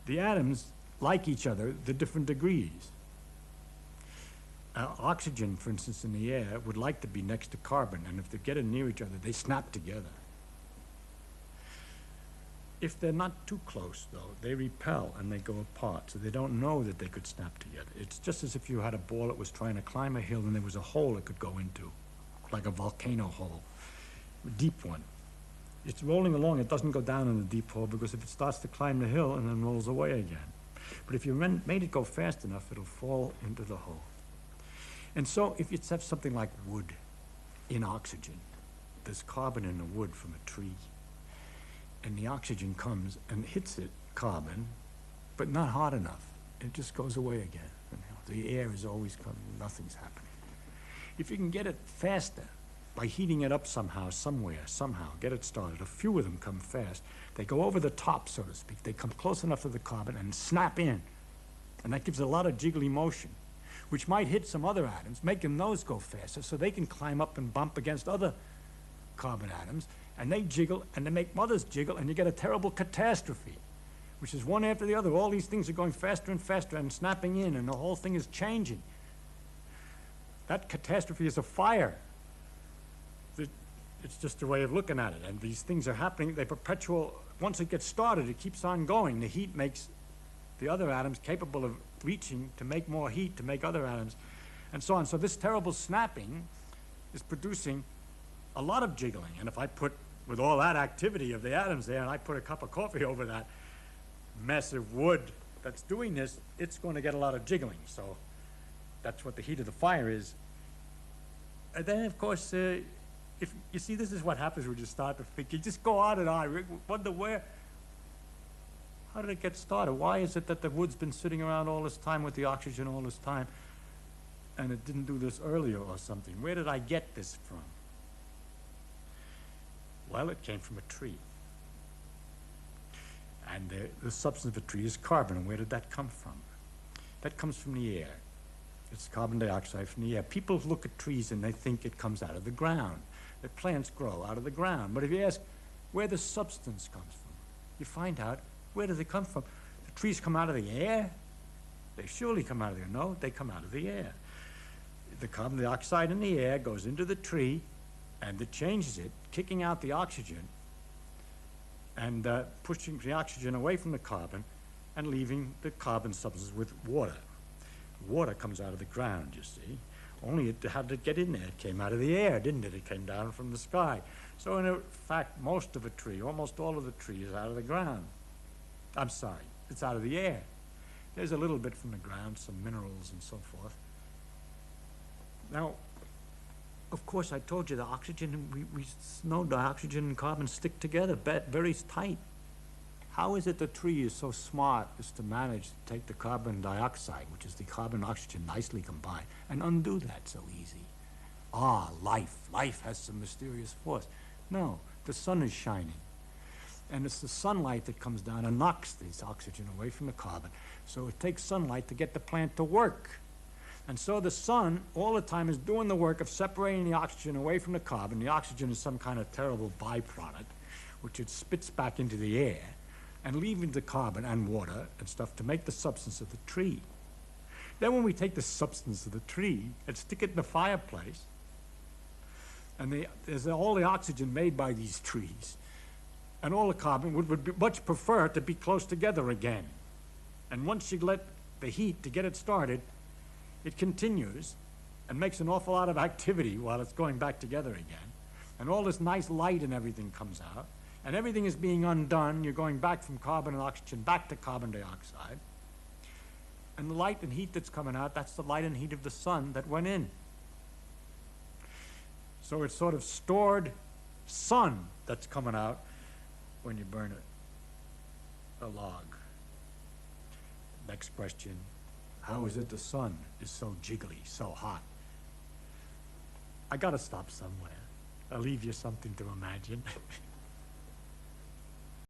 The atoms like each other, the different degrees. Oxygen, for instance, in the air would like to be next to carbon, and if they're getting near each other, they snap together. If they're not too close, though, they repel and they go apart, so they don't know that they could snap together. It's just as if you had a ball that was trying to climb a hill and there was a hole it could go into, like a volcano hole, a deep one. It's rolling along, it doesn't go down in the deep hole, because if it starts to climb the hill and then rolls away again. But if you made it go fast enough, it'll fall into the hole. And so if you have something like wood in oxygen, there's carbon in the wood from a tree, and the oxygen comes and hits it, carbon, but not hard enough. It just goes away again. The air is always coming, nothing's happening. If you can get it faster, by heating it up somehow, somewhere, somehow, get it started, a few of them come fast, they go over the top, so to speak. They come close enough to the carbon and snap in. And that gives a lot of jiggly motion, which might hit some other atoms, making those go faster, so they can climb up and bump against other carbon atoms, and they jiggle, and they make others jiggle, and you get a terrible catastrophe, which is one after the other. All these things are going faster and faster and snapping in, and the whole thing is changing. That catastrophe is a fire. It's just a way of looking at it, and these things are happening. They perpetual. Once it gets started, it keeps on going. The heat makes the other atoms capable of reaching to make more heat to make other atoms, and so on. So this terrible snapping is producing a lot of jiggling. And if I put, with all that activity of the atoms there, and I put a cup of coffee over that massive wood that's doing this, it's going to get a lot of jiggling. So that's what the heat of the fire is. And then, of course, if you see, this is what happens when you start to think. You just go on and on. Wonder how did it get started? Why is it that the wood's been sitting around all this time with the oxygen all this time, and it didn't do this earlier or something? Where did I get this from? Well, it came from a tree. And the substance of a tree is carbon. And where did that come from? That comes from the air. It's carbon dioxide from the air. People look at trees and they think it comes out of the ground. That plants grow out of the ground. But if you ask where the substance comes from, you find out, where do they come from? The trees come out of the air? They surely come out of the air. No, they come out of the air. The carbon dioxide in the air goes into the tree, and it changes it, kicking out the oxygen and pushing the oxygen away from the carbon and leaving the carbon substance with water. Water comes out of the ground, you see. Only it had to get in there. It came out of the air, didn't it? It came down from the sky. So in fact, most of a tree, almost all of the tree is out of the ground. I'm sorry, it's out of the air. There's a little bit from the ground, some minerals and so forth. Now, of course, I told you the oxygen, we know the oxygen and carbon stick together very tight. How is it the tree is so smart as to manage to take the carbon dioxide, which is the carbon and oxygen nicely combined, and undo that so easy? Ah, life. Life has some mysterious force. No, the sun is shining. And it's the sunlight that comes down and knocks this oxygen away from the carbon. So it takes sunlight to get the plant to work. And so the sun all the time is doing the work of separating the oxygen away from the carbon. The oxygen is some kind of terrible byproduct, which it spits back into the air, and leaving the carbon and water and stuff to make the substance of the tree. Then when we take the substance of the tree and stick it in the fireplace, and there's all the oxygen made by these trees, and all the carbon would much prefer to be close together again. And once you let the heat to get it started, it continues and makes an awful lot of activity while it's going back together again. And all this nice light and everything comes out, and everything is being undone. You're going back from carbon and oxygen back to carbon dioxide. And the light and heat that's coming out, that's the light and heat of the sun that went in. So it's sort of stored sun that's coming out when you burn a log. Next question, how is it the sun is so jiggly, so hot? I gotta stop somewhere. I'll leave you something to imagine.